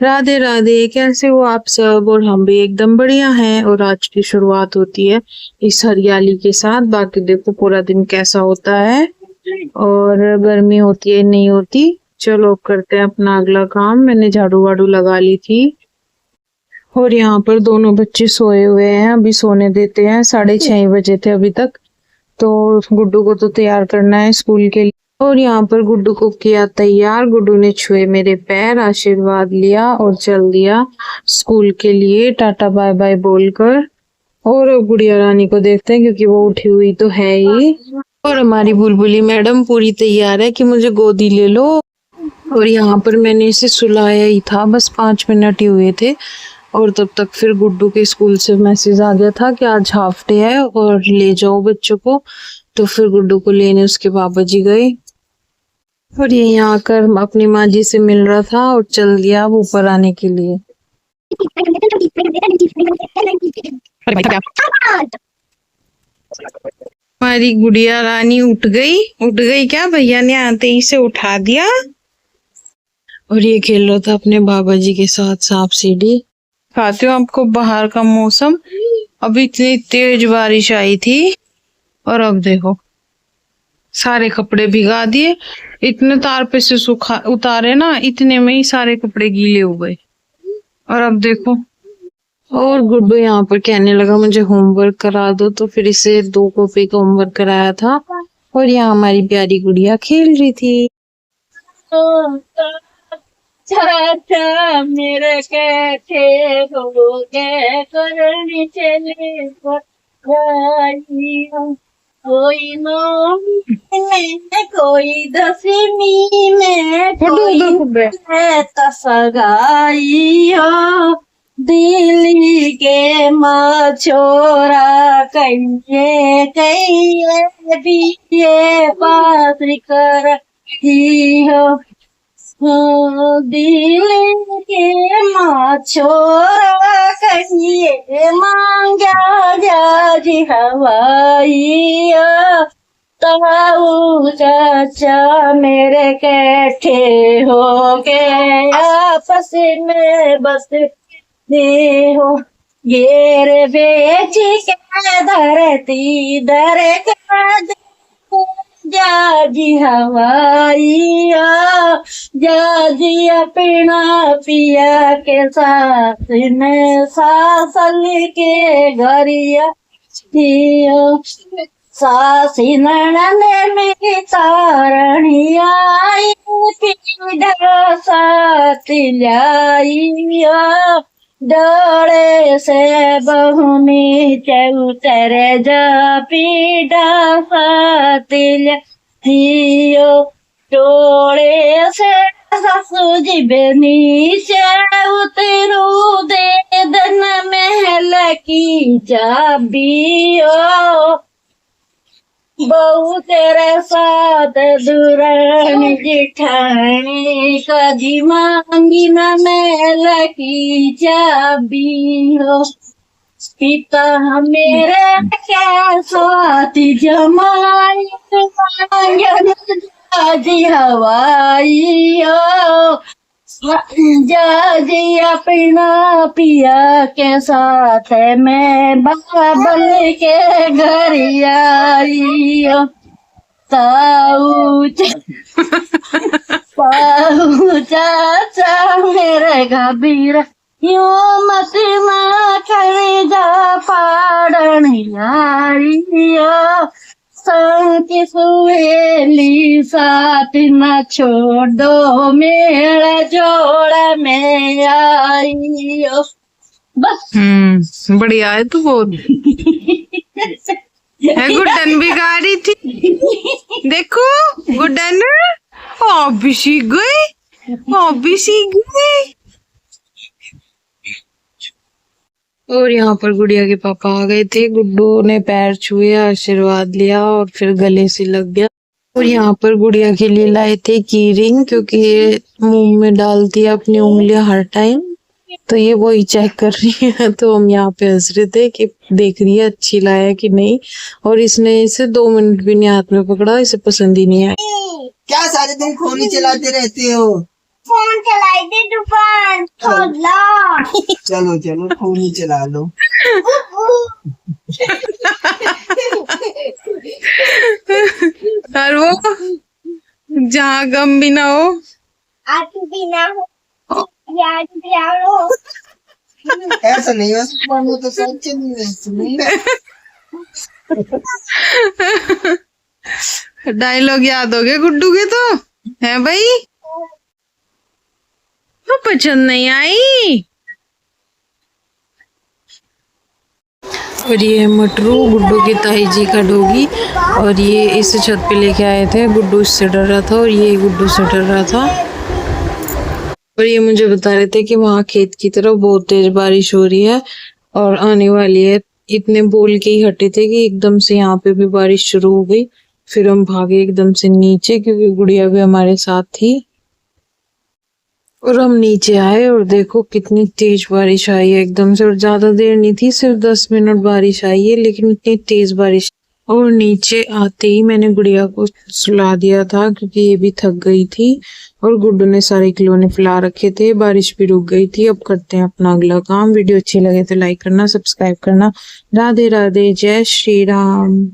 राधे राधे, कैसे हो आप सब। और हम भी एकदम बढ़िया हैं। और आज की शुरुआत होती है इस हरियाली के साथ। बाकी देखो पूरा दिन कैसा होता है और गर्मी होती है नहीं होती। चलो करते हैं अपना अगला काम। मैंने झाड़ू वाड़ू लगा ली थी और यहाँ पर दोनों बच्चे सोए हुए हैं। अभी सोने देते हैं, 6:30 बजे थे अभी तक। तो गुड्डू को तो तैयार करना है स्कूल के लिए। और यहाँ पर गुड्डू को किया तैयार। गुड्डू ने छुए मेरे पैर, आशीर्वाद लिया और चल दिया स्कूल के लिए टाटा बाय बाय बोलकर। और अब गुड़िया रानी को देखते हैं क्योंकि वो उठी हुई तो है ही। और हमारी बुलबुली मैडम पूरी तैयार है कि मुझे गोदी ले लो। और यहाँ पर मैंने इसे सुलाया ही था, बस 5 मिनट ही हुए थे। और तब तक फिर गुड्डू के स्कूल से मैसेज आ गया था कि आज हाफ डे है और ले जाओ बच्चों को। तो फिर गुड्डू को लेने उसके पापा जी गए और ये यहाँ आकर अपनी माँ जी से मिल रहा था और चल दिया अब ऊपर आने के लिए। हमारी गुड़िया रानी उठ गई क्या, भैया ने आते ही से उठा दिया। और ये खेल रहा था अपने बाबा जी के साथ सांप सीढ़ी। खाते हो आपको बाहर का मौसम, अभी इतनी तेज बारिश आई थी और अब देखो सारे कपड़े भिगा दिए। इतने तार पे से सुखा उतारे ना, इतने में ही सारे कपड़े गीले हो गए। और अब देखो। और गुड्डू यहाँ पर कहने लगा मुझे होमवर्क करा दो, तो फिर इसे 2 कॉपी का होमवर्क कराया था। और यहाँ हमारी प्यारी गुड़िया खेल रही थी। चाचा मेरे कैसे हो गए करनी चले कोई कोई 10वीं में कोई सगाई हो दिल्ली के मछोरा कहिए कहिए भी ये बात कर हो दिल के मछोरा कहिए मांगा जाजी हवाई ताऊ चाचा मेरे कैठे हो गए आपस में बस हो ये बेची के धरती दर जाजी हवाइया जाजी अपना पिया के साथ में सासल के घरिया सासी ननद में तारणिया पीढ़ा साथ लाइया डोले से बहुनी चौतर जा पीढ़ा फातिल हियो डोले से ससु जी नीचे उतरू दे दन महल की चाबियो बहु तेरे साथ दुरानी जिठानी कदी मांगी न महल की चाबी हो पिता मेरे क्या साथ जमाई जाजी हवाई हो जाजी अपना पिया के साथ मैं बाबल के घर आई ताऊ चाचा मेरे घबीर यूं मत ना कर जा पाड़न यारियो संकी सुहेली साथ न छोड़ दो मेरा जोड़ा में आइयो बस। बढ़िया है तू बहुत। गुड्डन भी गा रही थी, देखो गुड्डन भी सीख गई। और यहाँ पर गुड़िया के पापा आ गए थे। गुड्डू ने पैर छुए, आशीर्वाद लिया और फिर गले से लग गया। और यहाँ पर गुड़िया के लिए लाए थे की रिंग, क्योंकि ये मुंह में डालती है अपनी उंगलियां हर टाइम, तो ये वही चेक कर रही है। तो हम यहाँ पे हंस रहे थे कि देख रही है अच्छी लाया कि नहीं। और इसने इसे 2 मिनट भी नहीं हाथ में पकड़ा, इसे पसंद ही नहीं आया। क्या सारे दिन फोन ही चलाते रहते हो? फोन चलाई थी तूफान। चलो चलो फोन ही चला लो। और वो जहाँ गम भी ना हो, आंसू भी ना हो, याद भी ना हो। ऐसा नहीं हो सकता, वो तो सच नहीं डायलॉग याद हो गए गुड्डू के तो है भाई। वो पसंद नहीं आई। और ये है मटरू, गुड्डू की ताई जी का डोगी। और ये इस छत पे लेके आए थे, गुड्डू इससे डर रहा था और ये गुड्डू से डर रहा था। और ये मुझे बता रहे थे कि वहाँ खेत की तरफ बहुत तेज बारिश हो रही है और आने वाली है। इतने बोल के ही हटे थे कि एकदम से यहाँ पे भी बारिश शुरू हो गई। फिर हम भागे एकदम से नीचे क्योंकि गुड़िया भी हमारे साथ थी। और हम नीचे आए और देखो कितनी तेज बारिश आई है एकदम से। और ज्यादा देर नहीं थी, सिर्फ 10 मिनट बारिश आई है, लेकिन इतनी तेज बारिश। और नीचे आते ही मैंने गुड़िया को सुला दिया था क्योंकि ये भी थक गई थी। और गुड्डू ने सारे खिलौने फैला रखे थे, बारिश भी रुक गई थी। अब करते हैं अपना अगला काम। वीडियो अच्छी लगे तो लाइक करना, सब्सक्राइब करना। राधे राधे, जय श्री राम।